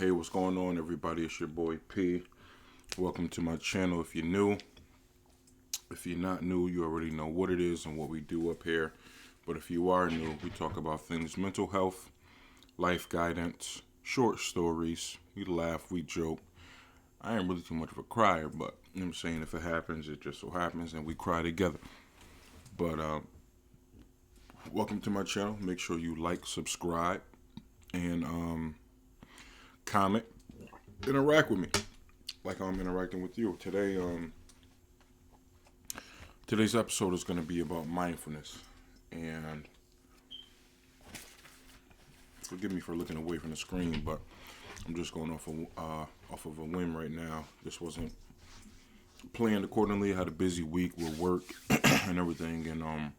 Hey, what's going on, everybody? It's your boy P. Welcome to my channel. If you're new, if you're not new, you already know what it is and what we do up here. But if you are new, we talk about things mental health, life guidance, short stories. We laugh, we joke. I ain't really too much of a crier, but you know what I'm saying, if it happens, it just so happens, and we cry together. But welcome to my channel. Make sure you like, subscribe, and comment, interact with me like I'm interacting with you. Today's episode is going to be about mindfulness, and forgive me for looking away from the screen, but I'm just going off of a whim right now. This wasn't planned accordingly. I had a busy week with work and everything, and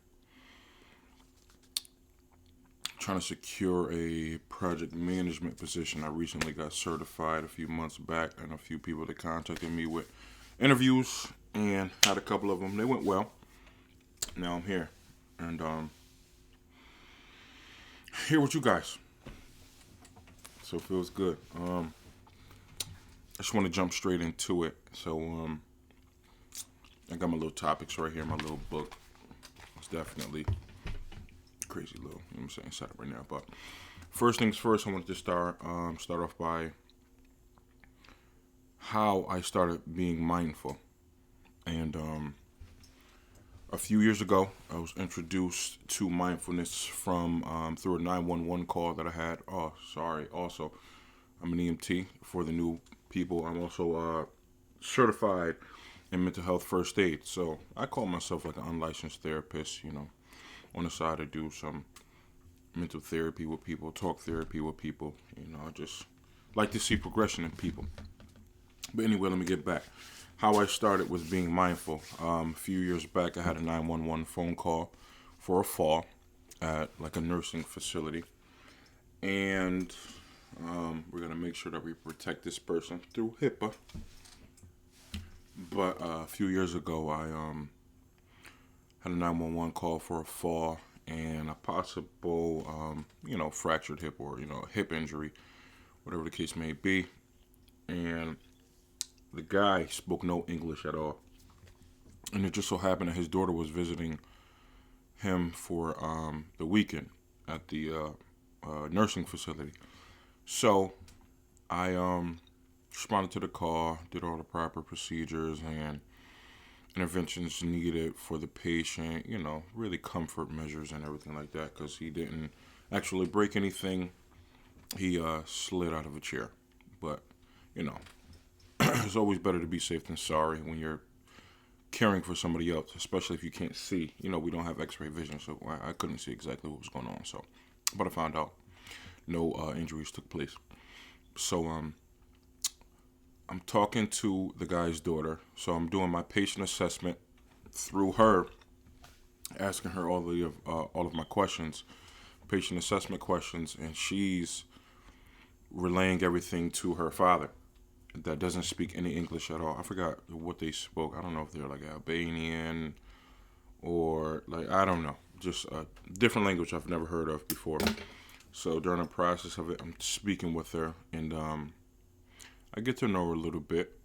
trying to secure a project management position. I recently got certified a few months back, and a few people that contacted me with interviews, and had a couple of them. They went well. Now I'm here, and here with you guys. So it feels good. I just want to jump straight into it. So I got my little topics right here, my little book. It's definitely crazy little, you know what I'm saying, setup right now. But first things first, I wanted to start off by how I started being mindful. And a few years ago, I was introduced to mindfulness from through a 911 call that I had. Also, I'm an EMT for the new people. I'm also certified in mental health first aid. So I call myself like an unlicensed therapist, you know. On the side, I do some mental therapy with people, talk therapy with people. You know, I just like to see progression in people. But anyway, let me get back. How I started was being mindful. A few years back, I had a 911 phone call for a fall at like a nursing facility. And we're going to make sure that we protect this person through HIPAA. But a few years ago, I had a 911 call for a fall and a possible, fractured hip or, hip injury, whatever the case may be. And the guy spoke no English at all. And it just so happened that his daughter was visiting him for the weekend at the nursing facility. So I responded to the call, did all the proper procedures and interventions needed for the patient, really comfort measures and everything like that, because he didn't actually break anything. He slid out of a chair. But, it's always better to be safe than sorry when you're caring for somebody else, especially if you can't see. We don't have x-ray vision, so I couldn't see exactly what was going on. So, but I found out no injuries took place. So, I'm talking to the guy's daughter, so I'm doing my patient assessment through her, asking her all of my questions, patient assessment questions, and she's relaying everything to her father that doesn't speak any English at all. I forgot what they spoke. I don't know if they're like Albanian or I don't know, just a different language I've never heard of before. So during the process of it, I'm speaking with her, and I get to know her a little bit,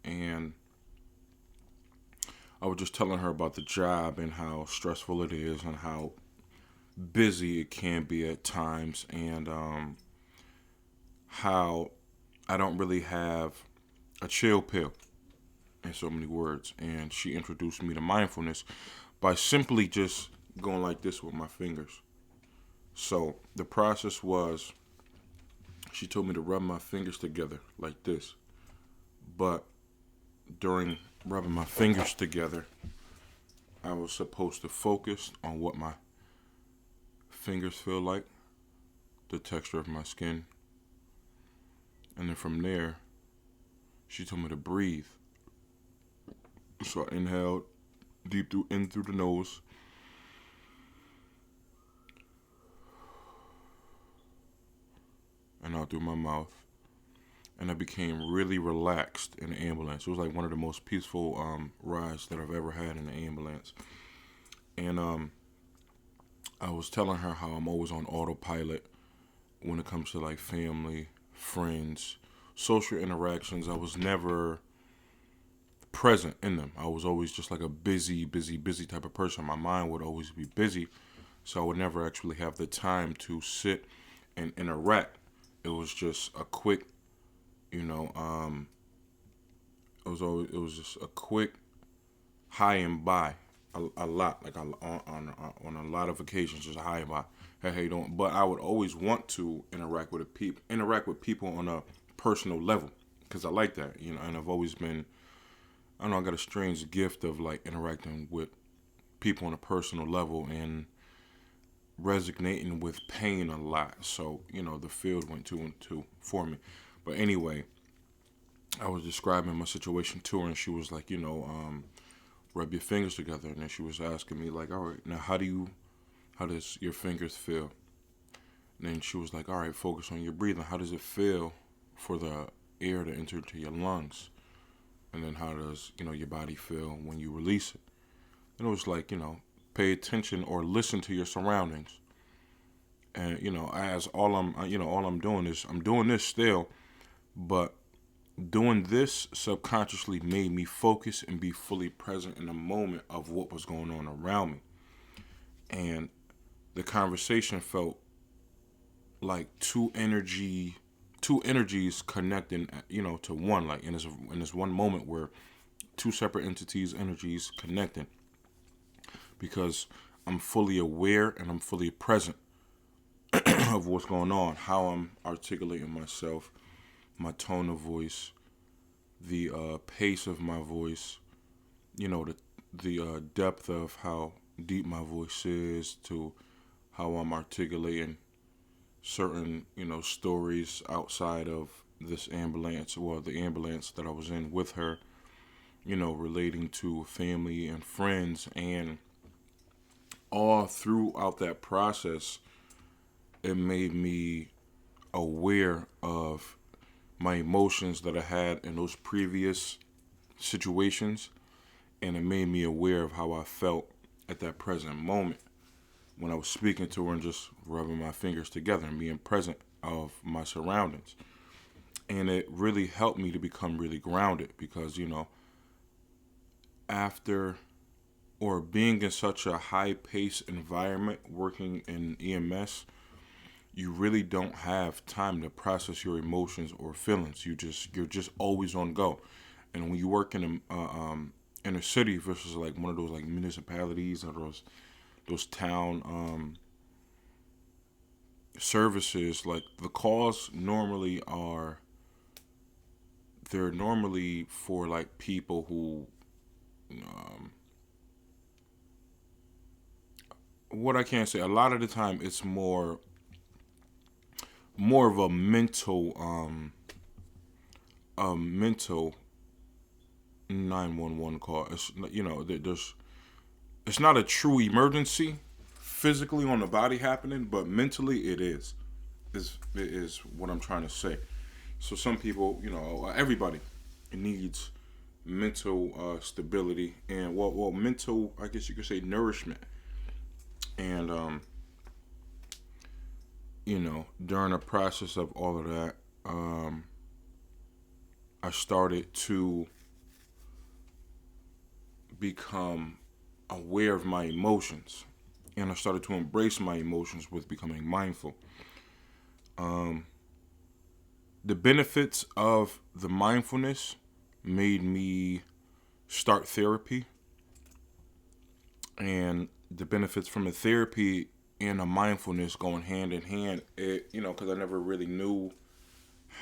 and I was just telling her about the job and how stressful it is and how busy it can be at times, and how I don't really have a chill pill, in so many words. And she introduced me to mindfulness by simply just going like this with my fingers. So the process was, she told me to rub my fingers together like this. But during rubbing my fingers together, I was supposed to focus on what my fingers feel like, the texture of my skin. And then from there, she told me to breathe. So I inhaled in through the nose. And out through my mouth. And I became really relaxed in the ambulance. It was like one of the most peaceful rides that I've ever had in the ambulance. And I was telling her how I'm always on autopilot when it comes to like family, friends, social interactions, I was never present in them. I was always just like a busy, busy, busy type of person. My mind would always be busy, so I would never actually have the time to sit and interact. It was just a quick, you know, it was just a quick high and by, a lot, like on a lot of occasions, just a high and by. Hey, how you doing? But I would always want to interact with people on a personal level, because I like that, and I've always been, I don't know, I got a strange gift of like interacting with people on a personal level and resonating with pain a lot. So, the field went 2 and 2 for me. But anyway, I was describing my situation to her, and she was like, rub your fingers together. And then she was asking me like, all right, now how does your fingers feel? And then she was like, all right, focus on your breathing. How does it feel for the air to enter into your lungs? And then how does, your body feel when you release it? And it was like, pay attention or listen to your surroundings. And, as all I'm doing is, I'm doing this still, but doing this subconsciously made me focus and be fully present in the moment of what was going on around me. And the conversation felt like two energies connecting, to one, like in this one moment where two separate entities, energies connecting, because I'm fully aware and I'm fully present of what's going on, how I'm articulating myself, my tone of voice, the pace of my voice, the depth of how deep my voice is, to how I'm articulating certain, stories outside of this ambulance, well, the ambulance that I was in with her, relating to family and friends. And all throughout that process, it made me aware of my emotions that I had in those previous situations, and it made me aware of how I felt at that present moment when I was speaking to her and just rubbing my fingers together and being present of my surroundings. And it really helped me to become really grounded, because, after or being in such a high-paced environment working in EMS, you really don't have time to process your emotions or feelings. You're just always on go. And when you work in a city versus like one of those like municipalities or those town services, like the calls normally are, they're normally for like people who, what I can't say, a lot of the time it's more of a mental 911 call. It's, it's not a true emergency physically on the body happening, but mentally it is. It is what I'm trying to say. So some people, everybody needs mental stability and mental, I guess you could say, nourishment. And during the process of all of that, I started to become aware of my emotions, and I started to embrace my emotions with becoming mindful. The benefits of the mindfulness made me start therapy, and the benefits from the therapy and the mindfulness going hand in hand. It, because I never really knew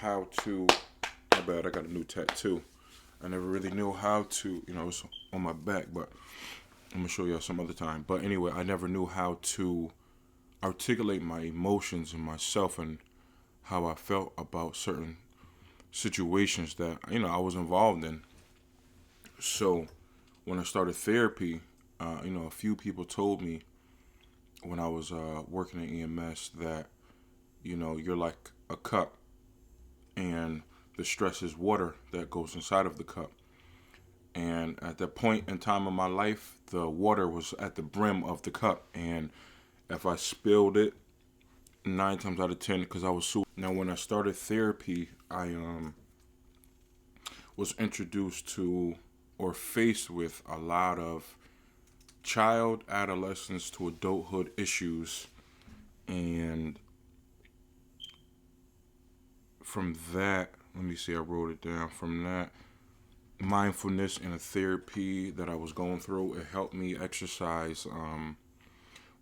how to. My bad, I got a new tattoo. I never really knew how to, it's on my back, but I'm gonna show y'all some other time. But anyway, I never knew how to articulate my emotions and myself and how I felt about certain situations that, I was involved in. So when I started therapy, a few people told me when I was working in EMS that, you're like a cup, and the stress is water that goes inside of the cup. And at that point in time of my life, the water was at the brim of the cup, and if I spilled it, nine times out of 10 because I was so. Now, when I started therapy, I was introduced to or faced with a lot of child, adolescence to adulthood issues, and from that, let me see, I wrote it down. From that, mindfulness and a therapy that I was going through, it helped me exercise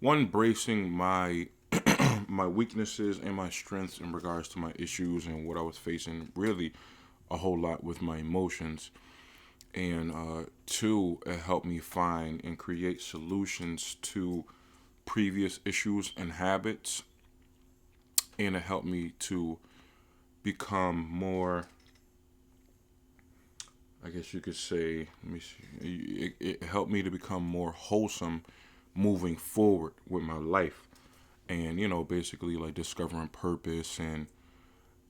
one, bracing my my weaknesses and my strengths in regards to my issues and what I was facing, really a whole lot with my emotions. And two, it helped me find and create solutions to previous issues and habits. And it helped me to become more, I guess you could say, let me see, it helped me to become more wholesome moving forward with my life. And, basically like discovering purpose and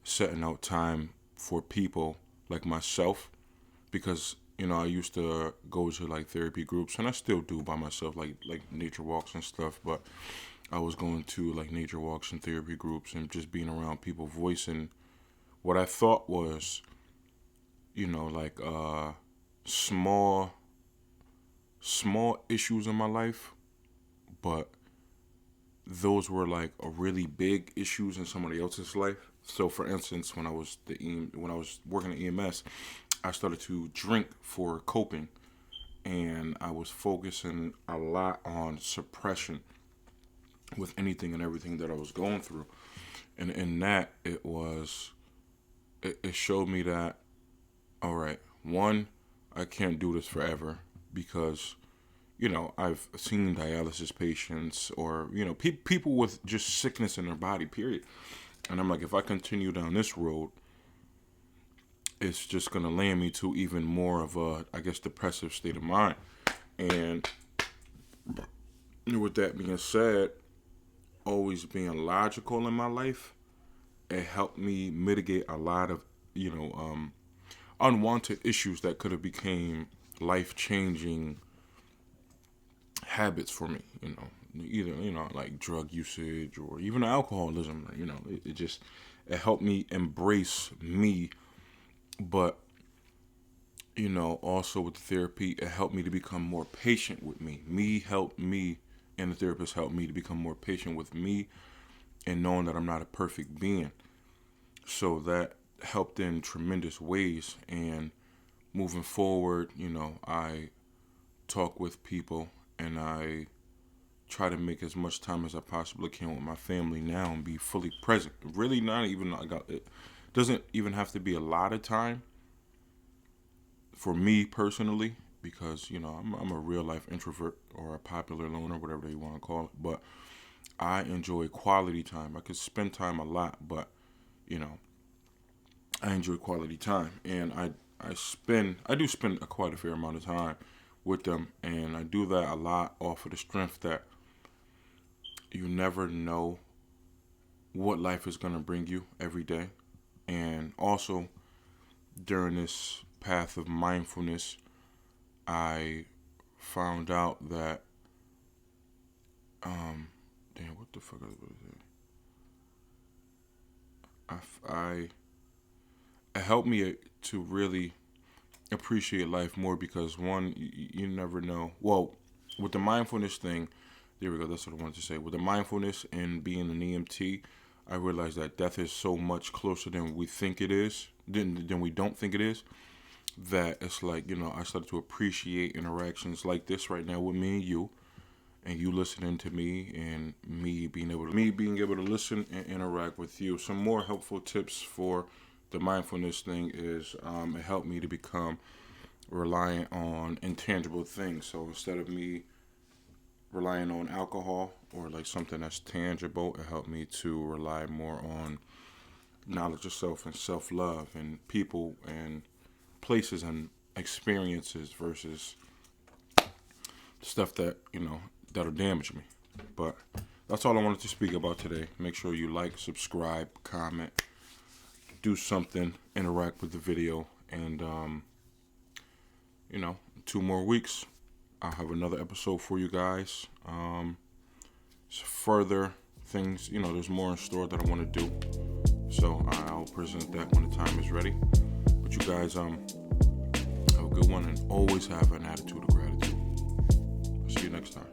setting out time for people like myself, because I used to go to like therapy groups, and I still do by myself, like nature walks and stuff. But I was going to like nature walks and therapy groups and just being around people voicing what I thought was, like small small issues in my life, but those were like a really big issues in somebody else's life. So, for instance, when I was working at EMS, I started to drink for coping, and I was focusing a lot on suppression with anything and everything that I was going through. And in that, it showed me that, all right, one, I can't do this forever because I've seen dialysis patients or people with just sickness in their body, period. And I'm like, if I continue down this road, it's just gonna land me to even more of a, I guess, depressive state of mind. And with that being said, always being logical in my life, it helped me mitigate a lot of unwanted issues that could have became life changing habits for me. Either like drug usage or even alcoholism. It helped me embrace me, but also with the therapy, it helped me to become more patient with me. Me helped me, and the therapist helped me to become more patient with me, and knowing that I'm not a perfect being. So that helped in tremendous ways. And moving forward, I talk with people and I try to make as much time as I possibly can with my family now and be fully present. Really, not even it doesn't even have to be a lot of time for me personally, because I'm a real life introvert or a popular loner, whatever you want to call it. But I enjoy quality time. I could spend time a lot, but you know I enjoy quality time, and I do spend quite a fair amount of time with them, and I do that a lot off of the strength that you never know what life is going to bring you every day. And also, during this path of mindfulness, I found out that, damn, what the fuck was it? I it helped me to really appreciate life more, because one, you never know. Well, with the mindfulness thing, there we go. That's what I wanted to say. With the mindfulness and being an EMT, I realized that death is so much closer than we think it is, than we don't think it is. That it's like I started to appreciate interactions like this right now with me and you listening to me, and me being able to listen and interact with you. Some more helpful tips for the mindfulness thing is it helped me to become reliant on intangible things. So instead of me relying on alcohol or like something that's tangible, it helped me to rely more on knowledge of self and self love and people and places and experiences versus stuff that that'll damage me. But that's all I wanted to speak about today. Make sure you like, subscribe, comment, do something, interact with the video, and 2 more weeks, I'll have another episode for you guys. Further things, there's more in store that I want to do. So I'll present that when the time is ready. But you guys, have a good one, and always have an attitude of gratitude. I'll see you next time.